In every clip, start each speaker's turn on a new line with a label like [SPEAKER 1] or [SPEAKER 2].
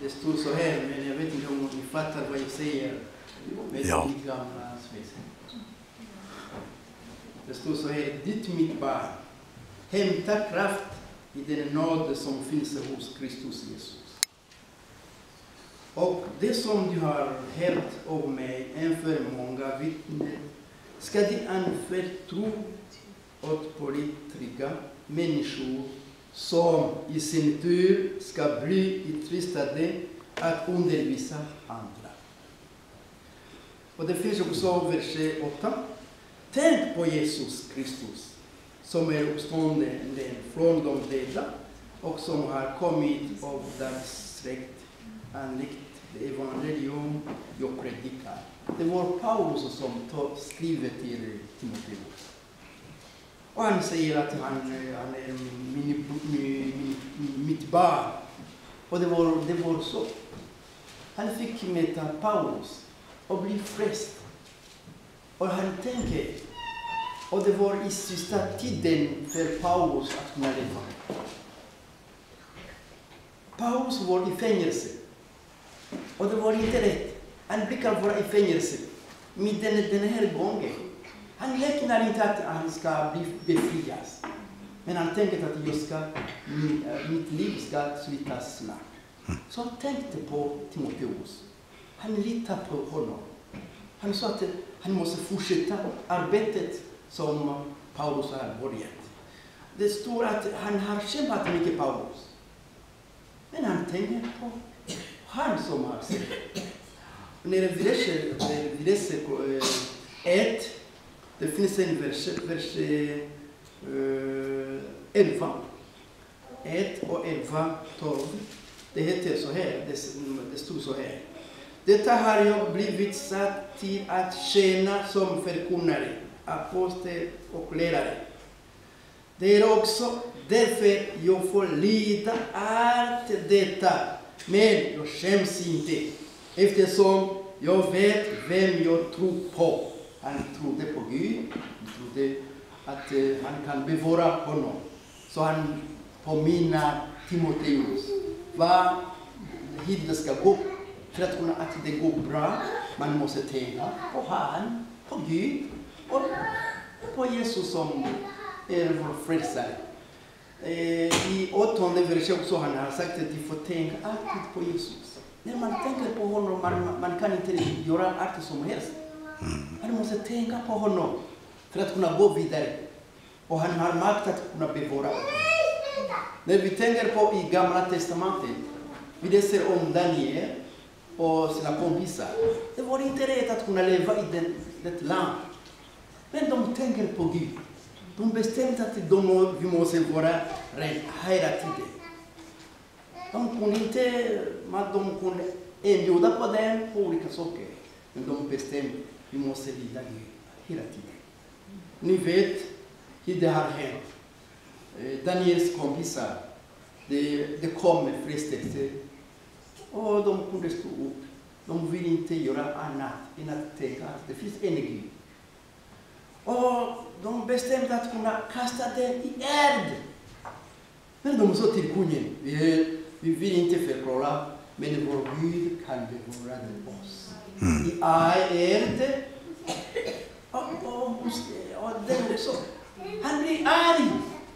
[SPEAKER 1] Det står så här, men jag vet inte om ni fattar vad jag säger med min gamla svenska. Det står så här, ditt mitt barn, hämta kraft i den nåd som finns hos Kristus Jesus. Och det som du har hört av mig inför många vittnen ska du anförtro åt pålitliga människor som i sin tur ska bli utrustade att undervisa andra. Och det finns också vers 8. Tänk på Jesus Kristus som är uppstånden från de döda och som har kommit av dagsrätt enligt det evangelium jag predikar. Det var Paulus som skriver till Timoteus. Och han säger att han är mitt barn. Och det var så. Han fick möta Paulus och bli frälst. Och han tänker, och det var i sista tiden för Paulus att kunna leva. Paulus var i fängelse. Och det var inte rätt. Han brukar vara i fängelse. Men den här gången, han räknar inte att han ska bli befrias. Men han tänker att mitt liv ska slutas snart. Så han tänkte på Timoteus. Han litade på honom. Han sa att han måste fortsätta arbetet som Paulus har börjat. Det står att han har kämpat mycket, Paulus. Men han tänker på han som har sett. När vi läser 1, det finns en vers 11. 1 och 11, 12. Det heter så här, det står så här. Detta har jag blivit satt till att tjäna som förkunnare, apostel och lärare. Det är också därför jag får lida allt detta. Men jag skäms inte, eftersom jag vet vem jag tror på. Han trodde på Gud, han trodde att han kan bevara honom. Så han påminner Timoteus hur det ska gå. För att kunna att det går bra, man måste tänka på han, på Gud och på Jesus som är vår frälsare. I 8:e versen också han har sagt att vi får tänka alltid på Jesus. När man tänker på honom, man kan inte göra allt som helst. Man måste tänka på honom för att kunna gå vidare. Och han har makt att kunna bevara. När vi tänker på i Gamla testamentet, vi läser om Daniel och sina kompisar. Det var inte rätt att kunna leva i det land. Men de tänker på Gud. De bestämde att vi måste vara rätt hela tiden. De kunde inte, de kunde erbjuda på dem på olika saker. Men de bestämde att vi måste lyda Gud hela tiden. Ni vet hur det har hänt. Daniels kompisar, det kom med frestelse. Och de kunde stå upp. De vill inte göra annat än att tänka att det finns en Gud. Och de bestämde att kunna kasta den i eld. Men de sa till kungen, vi vill inte förklara, men vår Gud kan bevara oss. I eld. Och den också. Han blir arg.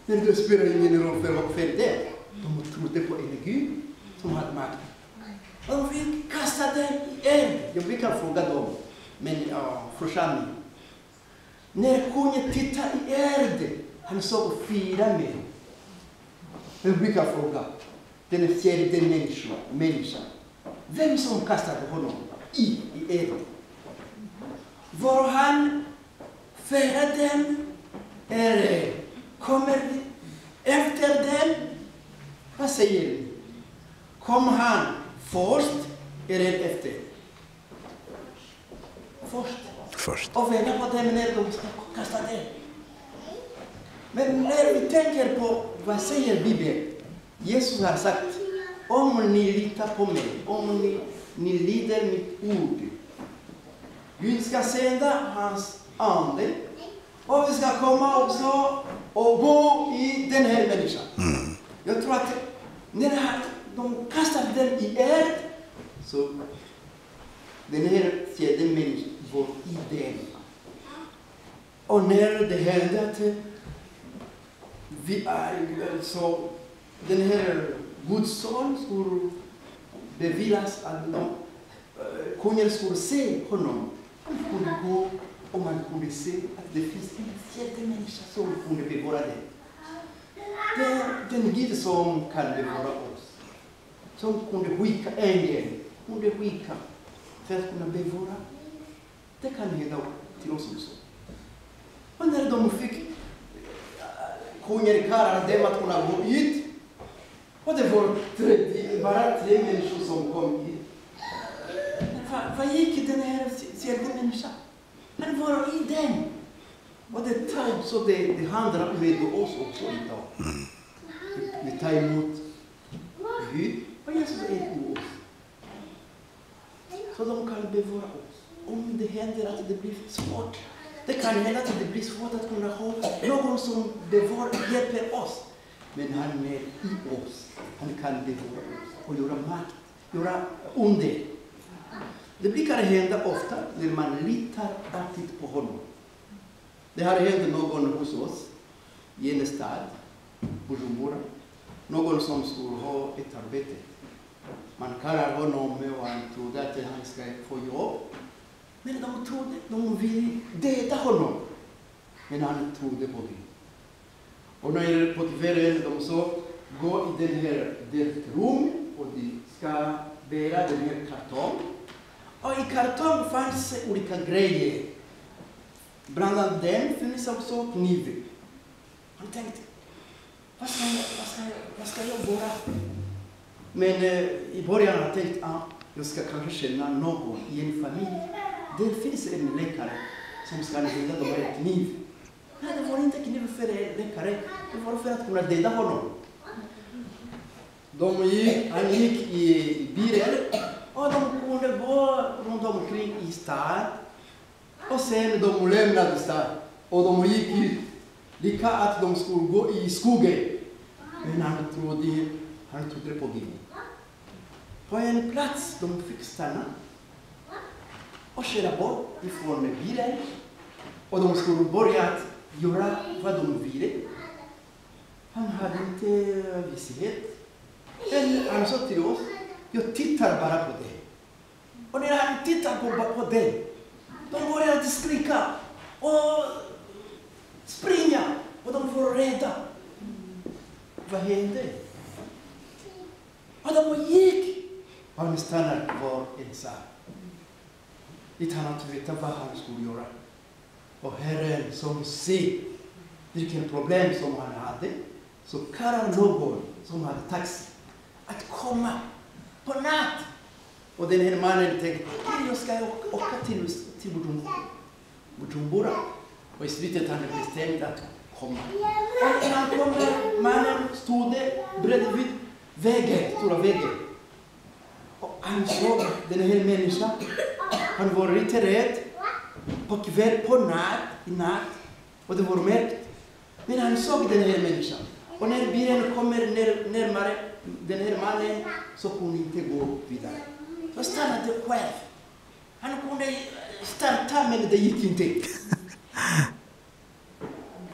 [SPEAKER 1] Men det spelar ingen roll för det. De trodde på en Gud som hade makt. Och de vill kasta den i eld. Jag brukar fråga dem, men församling. När kungen tittade i eld, han såg 4 män. Jag brukar fråga den fjärde människan. Vem som kastade honom i eld? Var han före dem eller kommer efter dem? Vad säger ni? Kom han först eller efter? Först. Och vänta på dem när de ska kasta den. Men när vi tänker på vad säger Bibeln? Jesus har sagt, om ni litar på mig, om ni lider mitt ord, Gud ska sända hans ande och vi ska komma också och bo i den här människan. Jag tror att de kastar den i eld. Så den här fjärde människan var i den. Och när det hände att vi så den här Guds son skulle beviljas att kungen skulle se honom. Han kunde gå och man kunde se att det finns en fjärde människa som kunde bevara det. Det är den Gud som kan bevara oss. Som kunde skicka ängeln, kunde skicka för att kunna bevara. Det kan hända till oss också. Och när de fick kungen kallade dem att kunna gå ut. Och det var bara 3 människor som kom hit. Vad gick den här fjärde människan? Han var i den. Och det tar så det handlar med oss också idag. Vi tar emot Gud och Jesus är i oss. Så de kan bevara oss. Om det händer att det blir svårt. Det kan hända att det blir svårt att kunna ha någon som bevarar, hjälper oss. Men han är i oss. Han kan bevara oss och göra makt, göra under. Det brukar hända ofta när man litar alltid på honom. Det har hänt någon hos oss i en stad, Bujumbura. Någon som skulle ha ett arbete. Man kallar honom och han trodde att han ska få jobb. Men de ville döda honom. Men han trodde på det. Och när på kvällen de så gå i den här rum och de ska bära den här kartong. Och i kartong fanns olika grejer. Bland annat den finns också kniv. Han tänkte, vad ska jag göra? Men i början har jag tänkt, jag ska kanske känna någon i en familj. Det finns en läkare som ska använda de här kniv. Nej, det var inte kniv för läkare. Det var för att kunna döda honom. Han gick i bilen och de kunde gå runt omkring i stan. Och sen de lämnade stan och de gick ut. Lika att de skulle gå i skogen. Men han trodde på Gud. På en plats de fick stanna och köra bort ifrån bilen. Och de skulle börja göra vad de ville. Han hade inte visshet. Men han sa till oss, jag tittar bara på det. Och när han tittar på det, de började skrika och springa. Och de var rädda. Vad hände? Och de gick. Och han stannade kvar ensam. Utan att veta vad han skulle göra. Och Herren som ser vilken problem som han hade. Så kallar någon som hade taxi att komma på natt. Och den här mannen tänkte, jag ska åka till Bujumbura. Och i slutet han bestämde att komma. Och när han kommer, mannen stod bredvid vägen, stora vägen. Och han såg den här människan. Han var lite rädd. I natt. Och det var mörkt. Men han såg den här människan. Och när bilen kommer närmare den här mannen så kunde inte gå vidare. Så stannade själv. Han kunde starta men det gick inte.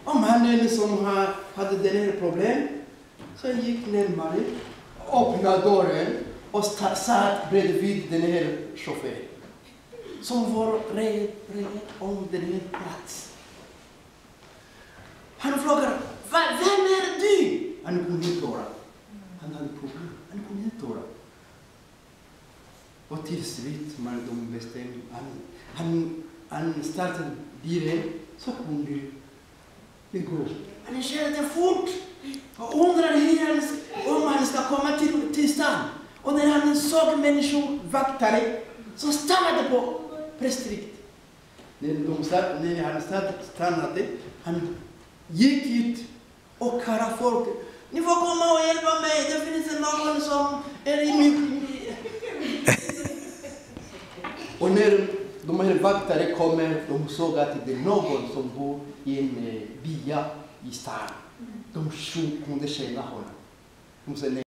[SPEAKER 1] Och mannen som hade den här problem så gick närmare, öppnade dörren och satt bredvid den här chauffören. Som var rädd om den här plats. Han frågade, vem är du? Han kunde inte höra. Han hade problem. Han kunde inte höra. Och till slut, de bestämde, han startade bilen så kunde det gå. Han körde fort och undrade om han ska komma till stan. Och när han såg människor vaktare så stannade på prästrikt. När han stannade, han gick ut och kallade folk. Ni får komma och hjälpa mig, det finns någon som är i min... Och när de här vaktare kommer, de såg att det är någon som bor i en bya i stan. De kunde känna honom. De sa,